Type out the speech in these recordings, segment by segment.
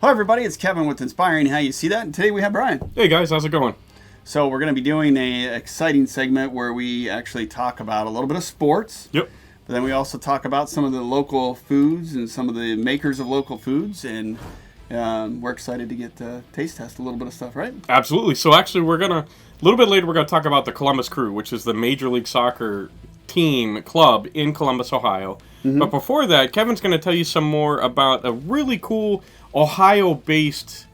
Hi everybody, it's Kevin with Inspiring How You See That, and today we have Brian. Hey guys, how's it going? So we're going to be doing an exciting segment where we actually talk about a little bit of sports. Yep. But then we also talk about some of the local foods and some of the makers of local foods, and we're excited to get to taste test a little bit of stuff, right? Absolutely. So actually a little bit later, we're going to talk about the Columbus Crew, which is the Major League Soccer team club in Columbus, Ohio. Mm-hmm. But before that, Kevin's going to tell you some more about a really cool Ohio-based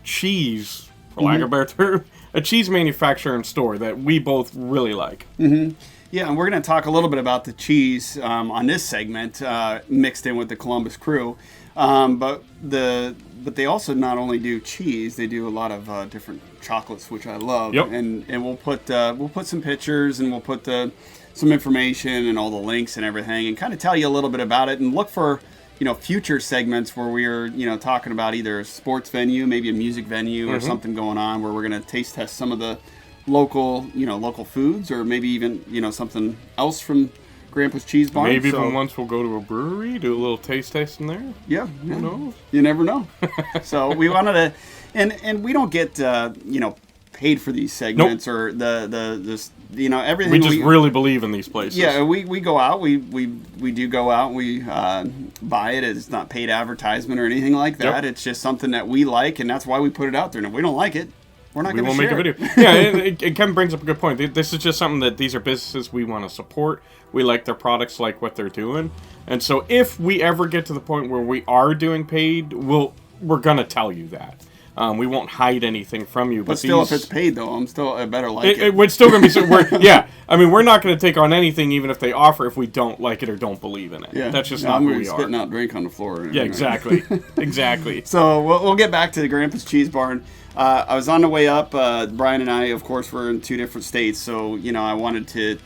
cheese, for lack of a better term, a cheese manufacturer and store that we both really like. Mm-hmm. Yeah, and we're going to talk a little bit about the cheese on this segment, mixed in with the Columbus Crew. But they also not only do cheese, they do a lot of different chocolates, which I love. Yep. And we'll put some pictures, and we'll put some information and all the links and everything, and kind of tell you a little bit about it, and look for future segments where we're talking about either a sports venue, maybe a music venue, or something going on where we're going to taste test some of the local foods, or maybe even something else from Grandpa's Cheese Barn. Maybe even once we'll go to a brewery, do a little taste test in there. Yeah, who knows? You never know. So we wanted to, and we don't get paid for these segments, or this everything. We just really believe in these places. Yeah, we go out. We do go out. We buy it. It's not paid advertisement or anything like that. Yep. It's just something that we like, and that's why we put it out there. And if we don't like it, we're not going to share. We won't make a video. Yeah, and Kevin brings up a good point. This is just something that these are businesses we want to support. We like their products, like what they're doing, and so if we ever get to the point where we are doing paid, we're gonna tell you that. We won't hide anything from you. But still, if it's paid, though, I better like it. It's still going to be... yeah. I mean, we're not going to take on anything, even if they offer, if we don't like it or don't believe in it. Yeah. That's just not who we are. Spitting out drink on the floor. Yeah, exactly. Exactly. So we'll get back to the Grandpa's Cheese Barn. I was on the way up. Brian and I, of course, were in two different states. So, I wanted to,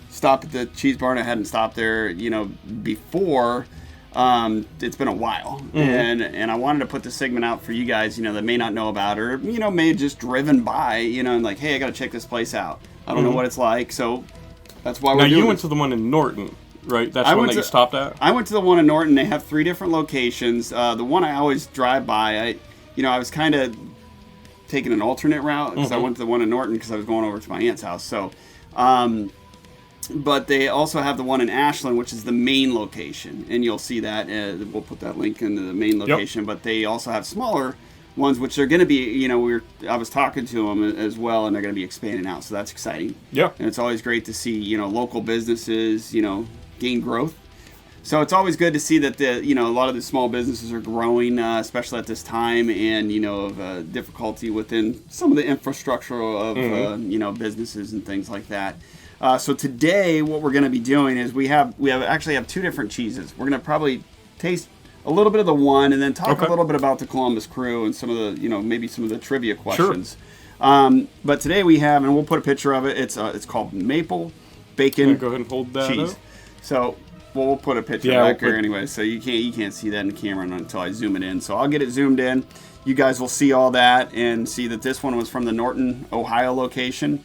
stop at the Cheese Barn. I hadn't stopped there, before... it's been a while, and I wanted to put the segment out for you guys, that may not know about it, or may have just driven by, and like, hey, I got to check this place out. I don't know what it's like, so that's why we're doing it. Now, you went to the one in Norton, right? That's the one that you stopped at? I went to the one in Norton. They have 3 different locations. The one I always drive by, I was kind of taking an alternate route, because I went to the one in Norton because I was going over to my aunt's house, so... But they also have the one in Ashland, which is the main location, and you'll see that. We'll put that link into the main location. Yep. But they also have smaller ones, which are going to be, I was talking to them as well, and they're going to be expanding out, so that's exciting. Yeah. And it's always great to see, local businesses, gain growth. So it's always good to see that a lot of the small businesses are growing, especially at this time, and of difficulty within some of the infrastructure of businesses and things like that. So today, what we're going to be doing is we actually have 2 different cheeses. We're going to probably taste a little bit of the one, and then talk a little bit about the Columbus Crew and some of the maybe some of the trivia questions. Sure. But today we have, and we'll put a picture of it. It's called maple bacon. Go ahead and hold that cheese. Up. So we'll put a picture back here anyway. So you can't see that in the camera until I zoom it in. So I'll get it zoomed in. You guys will see all that and see that this one was from the Norton, Ohio location.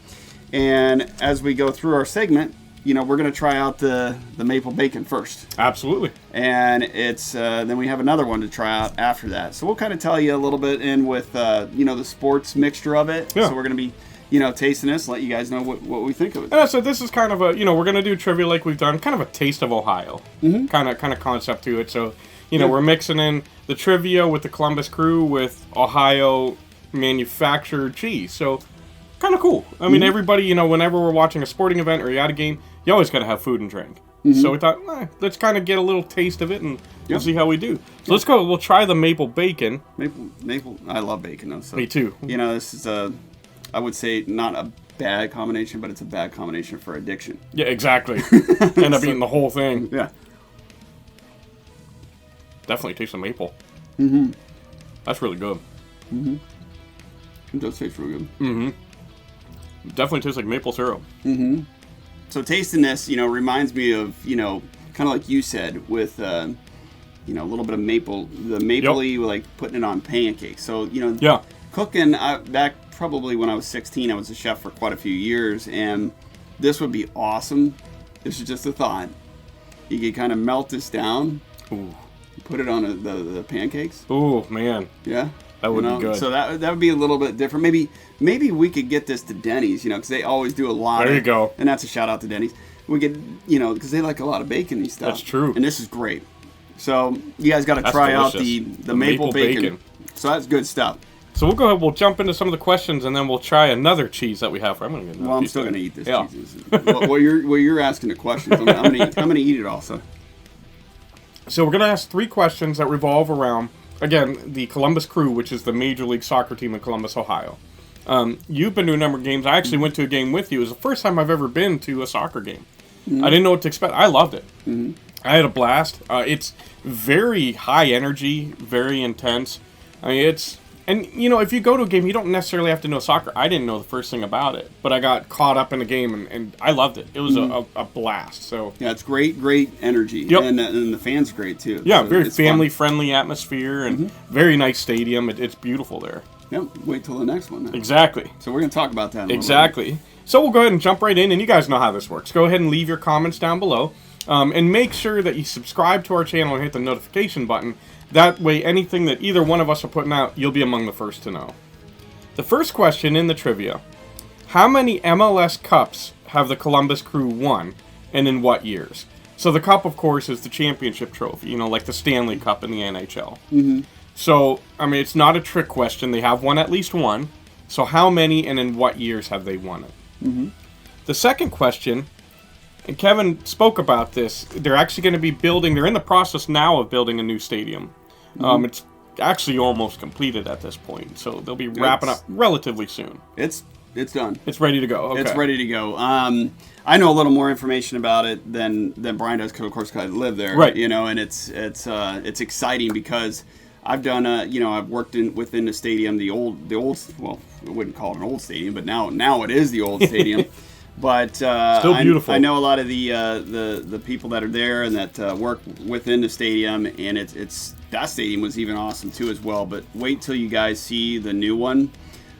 And as we go through our segment, we're going to try out the maple bacon first. Absolutely. And it's then we have another one to try out after that. So we'll kind of tell you a little bit in with the sports mixture of it. Yeah. So we're going to be tasting this, let you guys know what we think of it. Yeah, so this is kind of a we're going to do trivia like we've done, kind of a taste of Ohio kind of concept to it. So we're mixing in the trivia with the Columbus Crew with Ohio manufactured cheese. So. Kind of cool. I mean, everybody, whenever we're watching a sporting event or you're at a game, you always got to have food and drink. So we thought, let's kind of get a little taste of it, and we'll see how we do. So let's go. We'll try the maple bacon. Maple. I love bacon, though. So, me too. This is I would say not a bad combination, but it's a bad combination for addiction. Yeah, exactly. End up eating the whole thing. Yeah. Definitely tastes the maple. That's really good. It does taste really good. Definitely tastes like maple syrup. So tasting this, reminds me of, kind of like you said, with, a little bit of maple, the mapley, like putting it on pancakes. So, cooking, back probably when I was 16, I was a chef for quite a few years, and this would be awesome. This is just a thought. You could kind of melt this down. Ooh. Put it on the pancakes. Oh man. Yeah. That would be good. So that would be a little bit different. Maybe we could get this to Denny's, because they always do a lot. There you go. And that's a shout out to Denny's. We could, because they like a lot of bacon and stuff. That's true. And this is great. So you guys got to try out the maple bacon. So that's good stuff. So we'll go ahead. We'll jump into some of the questions, and then we'll try another cheese that we have. I'm gonna get another. Well, I'm still gonna eat this cheese. Well, you're asking the questions. I'm gonna eat it also. So we're gonna ask 3 questions that revolve around, again, the Columbus Crew, which is the Major League Soccer team in Columbus, Ohio. You've been to a number of games. I actually went to a game with you. It was the first time I've ever been to a soccer game. Mm-hmm. I didn't know what to expect. I loved it. Mm-hmm. I had a blast. It's very high energy, very intense. I mean, if you go to a game, you don't necessarily have to know soccer. I didn't know the first thing about it, but I got caught up in the game, and I loved it. It was a blast. So yeah, it's great energy. Yep. And the fans are great, too. Yeah, so very family-friendly atmosphere, and very nice stadium. It's beautiful there. Yep, wait till the next one then. Exactly. So we're going to talk about that in a Exactly. So we'll go ahead and jump right in, and you guys know how this works. Go ahead and leave your comments down below, and make sure that you subscribe to our channel and hit the notification button. That way, anything that either one of us are putting out, you'll be among the first to know. The first question in the trivia: how many MLS Cups have the Columbus Crew won, and in what years? So the cup, of course, is the championship trophy, like the Stanley Cup in the NHL. Mm-hmm. So, I mean, it's not a trick question. They have won at least one. So how many and in what years have they won it? Mm-hmm. The second question, and Kevin spoke about this, they're actually going to be they're in the process now of building a new stadium. Mm-hmm. It's actually almost completed at this point, so they'll be wrapping up relatively soon. It's done. It's ready to go. Okay. It's ready to go. I know a little more information about it than Brian does, because of course I live there. Right. And it's exciting because I've done I've worked within the stadium, the old well, I wouldn't call it an old stadium, but now it is the old stadium. But still beautiful. I know a lot of the people that are there and that work within the stadium, and that stadium was even awesome too as well. But wait till you guys see the new one.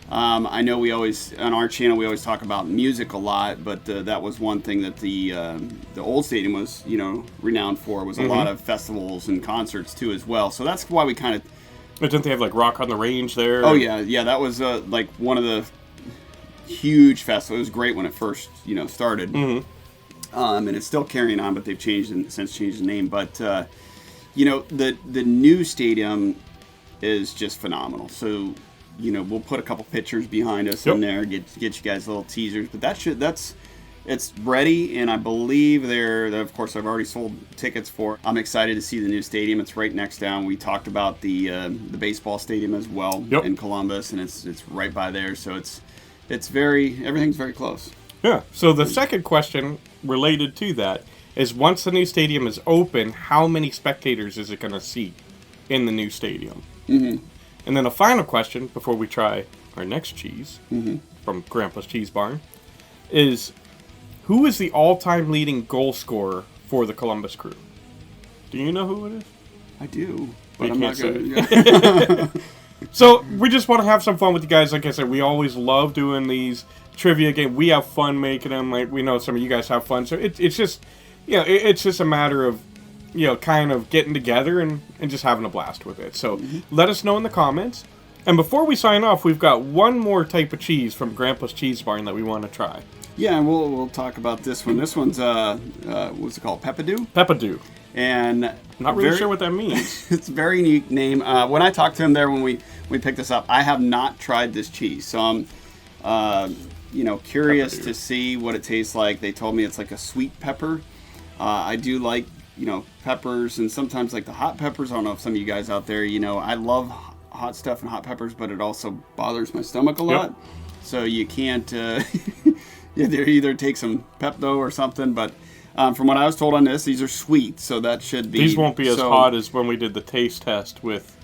I know on our channel we always talk about music a lot, but that was one thing that the old stadium was renowned for, was a lot of festivals and concerts too as well. So that's why we kind of. But didn't they have like Rock on the Range there? Oh yeah, that was like one of the huge festivals. It was great when it first started, and it's still carrying on, but they've since changed the name. But the new stadium is just phenomenal. So. We'll put a couple pictures behind us in there, get you guys little teasers. But it's ready, and I believe of course I've already sold tickets for. I'm excited to see the new stadium. It's right next down. We talked about the baseball stadium as well in Columbus, and it's right by there. So everything's very close. Yeah. So the second question related to that is, once the new stadium is open, how many spectators is it going to seat in the new stadium? Mm-hmm. And then a final question before we try our next cheese from Grandpa's Cheese Barn is, who is the all-time leading goal scorer for the Columbus Crew? Do you know who it is? I do, but I'm not going to. So we just want to have some fun with you guys. Like I said, we always love doing these trivia games. We have fun making them. Like, we know some of you guys have fun. So it's just, it's just a matter of, kind of getting together and just having a blast with it. So let us know in the comments. And before we sign off, we've got one more type of cheese from Grandpa's Cheese Barn that we want to try. Yeah, and we'll talk about this one. This one's, what's it called? Peppadew? Peppadew. And not really sure what that means. It's a very unique name. When I talked to him there when we picked this up, I have not tried this cheese. So I'm, curious to see what it tastes like. They told me it's like a sweet pepper. I do like peppers, and sometimes like the hot peppers. I don't know if some of you guys out there, I love hot stuff and hot peppers, but it also bothers my stomach a lot. So you can't, either take some Pepto or something, but from what I was told on this, these are sweet, so that should be. These won't be as hot as when we did the taste test with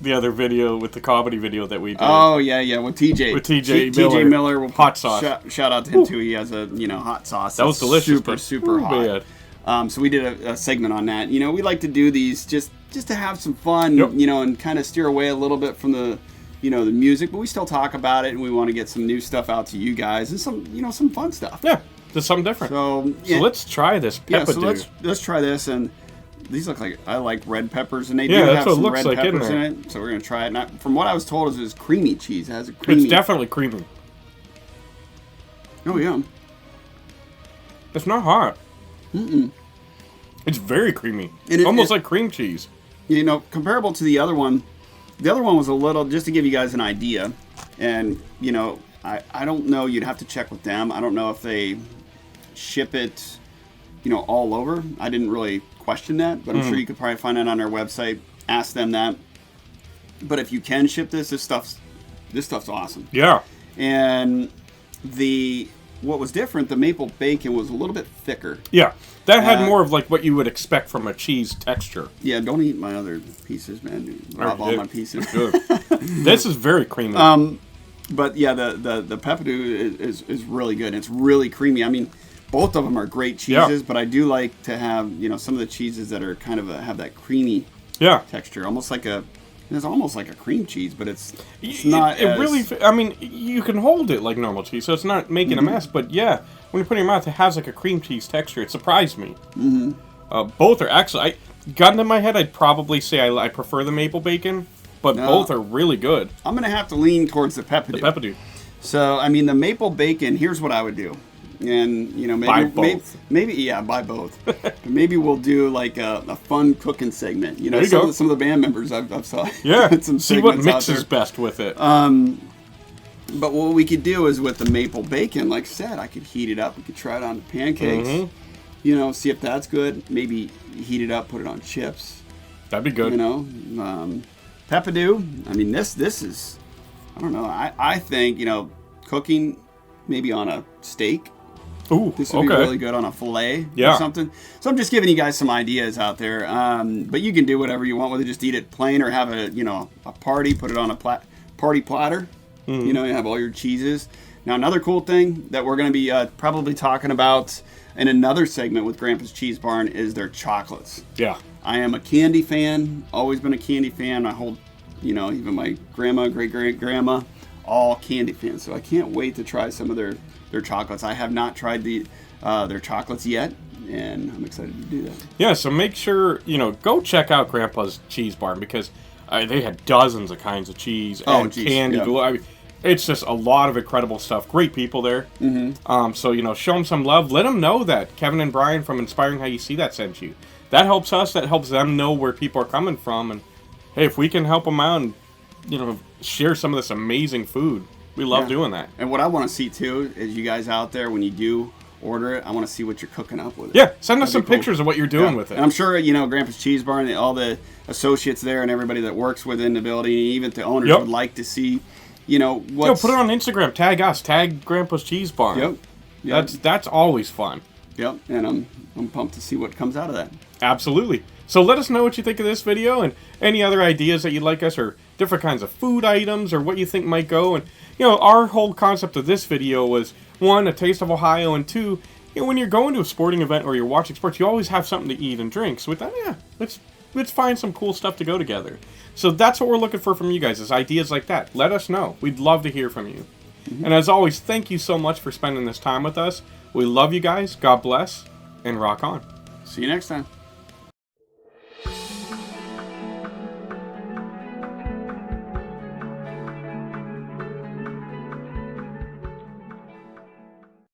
the other video, with the comedy video that we did. Oh, yeah, with TJ. With TJ Miller. TJ Miller. Hot sauce. Shout out to him, too. He has a, hot sauce. That was delicious. Super hot. Bad. So we did a segment on that. We like to do these just to have some fun, and kind of steer away a little bit from the, the music, but we still talk about it, and we want to get some new stuff out to you guys, and some fun stuff. Yeah, just something different. So let's try this Peppadew. So let's try this, and these look like, I like red peppers, and they Yeah, do that's have what it some looks red like in peppers in there. it. So we're gonna try it. And from what I was told, is creamy cheese. It has a creamy. It's definitely creamy. Oh yeah. It's not hot. It's very creamy. And Almost like cream cheese. You know, comparable to the other one. The other one was a little, just to give you guys an idea, and you know, I don't know. You'd have to check with them. I don't know if they ship it, you know, all over. I didn't really question that, but I'm sure you could probably find it on their website. Ask them that. But if you can ship this stuff's awesome. Yeah. And what was different, the maple bacon was a little bit thicker. Yeah. That had more of like what you would expect from a cheese texture. Yeah, don't eat my other pieces, man. Rob all my pieces. Good. This is very creamy. But yeah, the pepperdew is really good. It's really creamy. I mean, both of them are great cheeses, but I do like to have, you know, some of the cheeses that are kind of have that creamy texture, almost like it's almost like a cream cheese, but it's not. It really. I mean, you can hold it like normal cheese, so it's not making a mess. But yeah, when you put it in your mouth, it has like a cream cheese texture. It surprised me. Both are actually. Gun to my head, I'd probably say I prefer the maple bacon, but both are really good. I'm gonna have to lean towards the pepperdew. The pepperdew. So I mean, the maple bacon. Here's what I would do. And you know, Buy both. maybe buy both. But maybe we'll do like a fun cooking segment. You know, There you go. some of the band members I've saw. Yeah, some see what segments out mixes there. best with it. But what we could do is with the maple bacon, like I said, I could heat it up. We could try it on pancakes. You know, see if that's good. Maybe heat it up, put it on chips. That'd be good. You know, pepperdew. I mean, this is. I don't know. I think, you know, cooking maybe on a steak. Ooh, This would be really good on a fillet or something. So I'm just giving you guys some ideas out there. But you can do whatever you want with it. Just eat it plain or have a party. Put it on a party platter. You know, you have all your cheeses. Now, another cool thing that we're going to be probably talking about in another segment with Grandpa's Cheese Barn is their chocolates. Yeah. I am a candy fan. Always been a candy fan. I hold, you know, even my grandma, great-great-grandma, all candy fans. So I can't wait to try some of their chocolates. I have not tried their chocolates yet, and I'm excited to do that. Yeah, so make sure, you know, go check out Grandpa's Cheese Barn because they had dozens of kinds of cheese and candy. Yeah. I mean, it's just a lot of incredible stuff. Great people there. So, you know, show them some love. Let them know that Kevin and Brian from Inspiring How You See That sent you. That helps us. That helps them know where people are coming from. And, hey, if we can help them out and, you know, share some of this amazing food, we love doing that. And what I want to see, too, is you guys out there, when you do order it, I want to see what you're cooking up with it. Yeah, send us some That'd be cool. pictures of what you're doing with it. And I'm sure, you know, Grandpa's Cheese Barn, all the associates there and everybody that works within the building, even the owners would like to see, you know, what's... put it on Instagram. Tag us. Tag Grandpa's Cheese Barn. That's always fun. Yep, and I'm pumped to see what comes out of that. Absolutely. So let us know what you think of this video and any other ideas that you'd like us, or different kinds of food items, or what you think might go. And, you know, our whole concept of this video was, one, a taste of Ohio, and two, you know, when you're going to a sporting event or you're watching sports, you always have something to eat and drink. So we thought, yeah, let's find some cool stuff to go together. So that's what we're looking for from you guys, is ideas like that. Let us know. We'd love to hear from you. And as always, thank you so much for spending this time with us. We love you guys. God bless, and rock on. See you next time.